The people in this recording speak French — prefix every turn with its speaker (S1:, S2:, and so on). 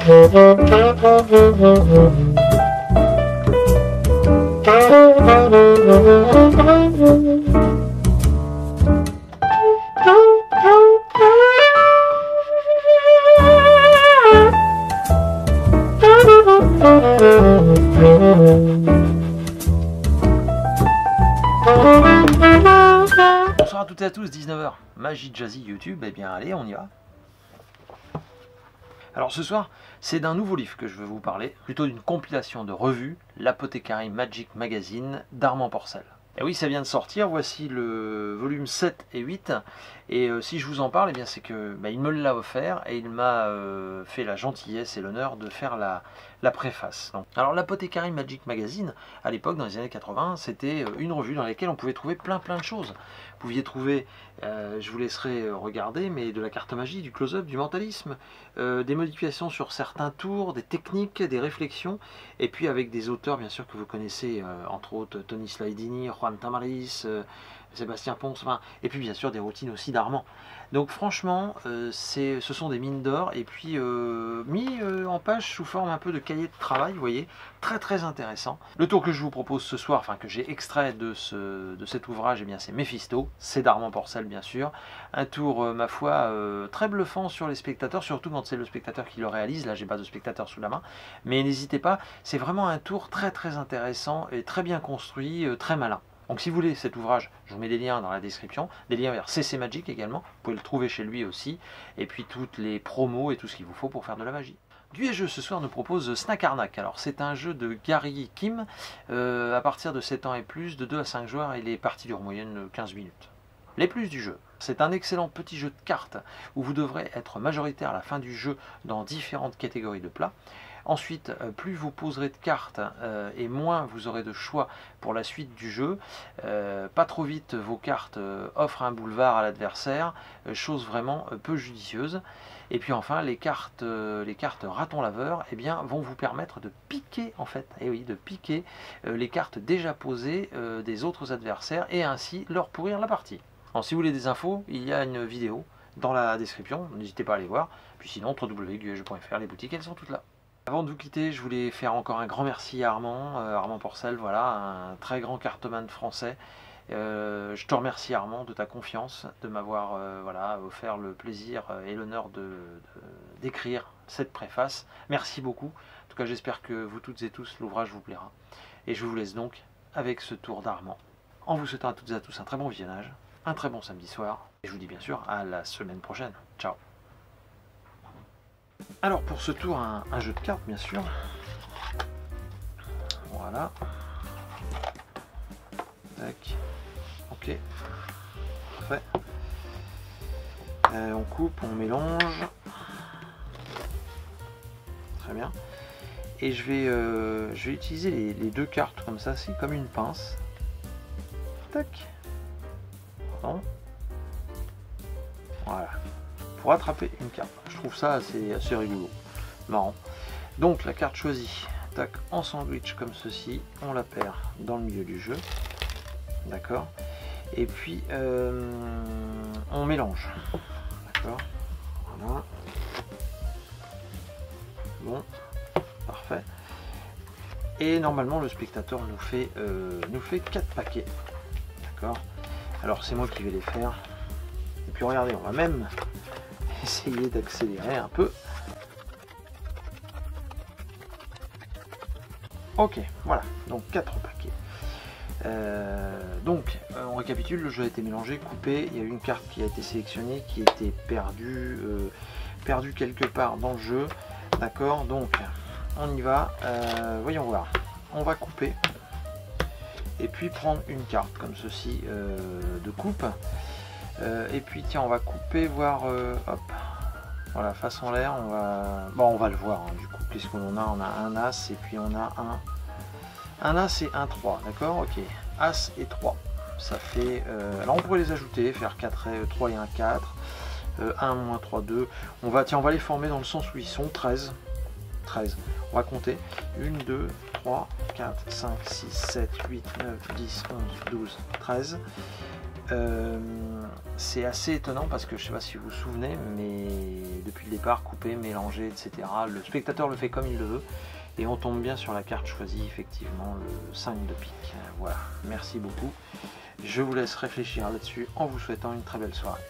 S1: Bonsoir à toutes et à tous, 19h, Magie Jazzy YouTube, et bien allez, on y va. Alors ce soir, c'est d'un nouveau livre que je veux vous parler, plutôt d'une compilation de revues, l'Apothecary Magic Magazine d'Armand Porcel. Et oui, ça vient de sortir, voici le volume 7 et 8, et si je vous en parle, eh bien c'est que il me l'a offert, et il m'a fait la gentillesse et l'honneur de faire la préface. Donc, alors l'Apothecary Magic Magazine, à l'époque, dans les années 80, c'était une revue dans laquelle on pouvait trouver plein de choses. Vous pouviez trouver, je vous laisserai regarder, mais de la carte magie, du close-up, du mentalisme, des modifications sur certains tours, des techniques, des réflexions, et puis avec des auteurs bien sûr que vous connaissez, entre autres Tony Slaidini, Juan Tamariz, Sébastien Ponce, enfin, et puis bien sûr des routines aussi d'Armand. Donc franchement, ce sont des mines d'or, et puis mis en page sous forme un peu de cahier de travail, vous voyez, très intéressant. Le tour que je vous propose ce soir, enfin que j'ai extrait de cet ouvrage, eh bien c'est Méphisto, c'est d'Armand Porcel bien sûr. Un tour, ma foi, très bluffant sur les spectateurs, surtout quand c'est le spectateur qui le réalise. Là j'ai pas de spectateur sous la main, mais n'hésitez pas, c'est vraiment un tour très intéressant et très bien construit, très malin. Donc si vous voulez cet ouvrage, je vous mets des liens dans la description, des liens vers CC Magic également, vous pouvez le trouver chez lui aussi, et puis toutes les promos et tout ce qu'il vous faut pour faire de la magie. Du jeu ce soir nous propose Snack Arnack. Alors c'est un jeu de Gary Kim, à partir de 7 ans et plus, de 2 à 5 joueurs, et les parties durent en moyenne 15 minutes. Les plus du jeu. C'est un excellent petit jeu de cartes où vous devrez être majoritaire à la fin du jeu dans différentes catégories de plats. Ensuite, plus vous poserez de cartes et moins vous aurez de choix pour la suite du jeu. Pas trop vite, vos cartes offrent un boulevard à l'adversaire, chose vraiment peu judicieuse. Et puis enfin, les cartes raton laveur, eh bien, vont vous permettre de piquer en fait, et oui, de piquer les cartes déjà posées des autres adversaires et ainsi leur pourrir la partie. Alors, si vous voulez des infos, il y a une vidéo dans la description, n'hésitez pas à aller voir. Puis sinon, www.duejeu.fr, les boutiques, elles sont toutes là. Avant de vous quitter, je voulais faire encore un grand merci à Armand, Armand Porcel, voilà, un très grand cartoman français. Je te remercie Armand de ta confiance, de m'avoir voilà, offert le plaisir et l'honneur d'écrire cette préface. Merci beaucoup. En tout cas, j'espère que vous toutes et tous, l'ouvrage vous plaira. Et je vous laisse donc avec ce tour d'Armand, en vous souhaitant à toutes et à tous un très bon visionnage, un très bon samedi soir, et je vous dis bien sûr à la semaine prochaine. Ciao. Alors pour ce tour, un jeu de cartes bien sûr. Voilà. Tac. Ok. Parfait. On coupe, on mélange. Très bien. Et je vais utiliser les deux cartes comme ça, c'est comme une pince. Tac. Pardon. Voilà. Pour attraper une carte. Je trouve ça assez rigolo, marrant. Donc la carte choisie, tac, en sandwich comme ceci, on la perd dans le milieu du jeu, d'accord. Et puis on mélange, d'accord. Voilà. Bon, parfait. Et normalement le spectateur nous fait 4 paquets, d'accord. Alors c'est moi qui vais les faire. Et puis regardez, on va même essayer d'accélérer un peu. Ok, voilà, donc 4 paquets. On récapitule, le jeu a été mélangé, coupé, il y a une carte qui a été sélectionnée, qui était perdue quelque part dans le jeu. D'accord, donc on y va, voyons voir. On va couper, et puis prendre une carte comme ceci de coupe. Et puis tiens, on va couper, voir, hop, voilà, face en l'air, on va le voir, hein, du coup, qu'est-ce qu'on a? On a un As, et puis on a un As et un 3, d'accord, ok, As et 3, ça fait, alors on pourrait les ajouter, faire 4 et 3 et 1, 4, 1, moins 3, 2, on va les former dans le sens où ils sont 13, on va compter, 1, 2, 3, 4, 5, 6, 7, 8, 9, 10, 11, 12, 13, c'est assez étonnant parce que je ne sais pas si vous vous souvenez, mais depuis le départ, couper, mélanger, etc., le spectateur le fait comme il le veut. Et on tombe bien sur la carte choisie, effectivement, le 5 de pique. Voilà, merci beaucoup. Je vous laisse réfléchir là-dessus en vous souhaitant une très belle soirée.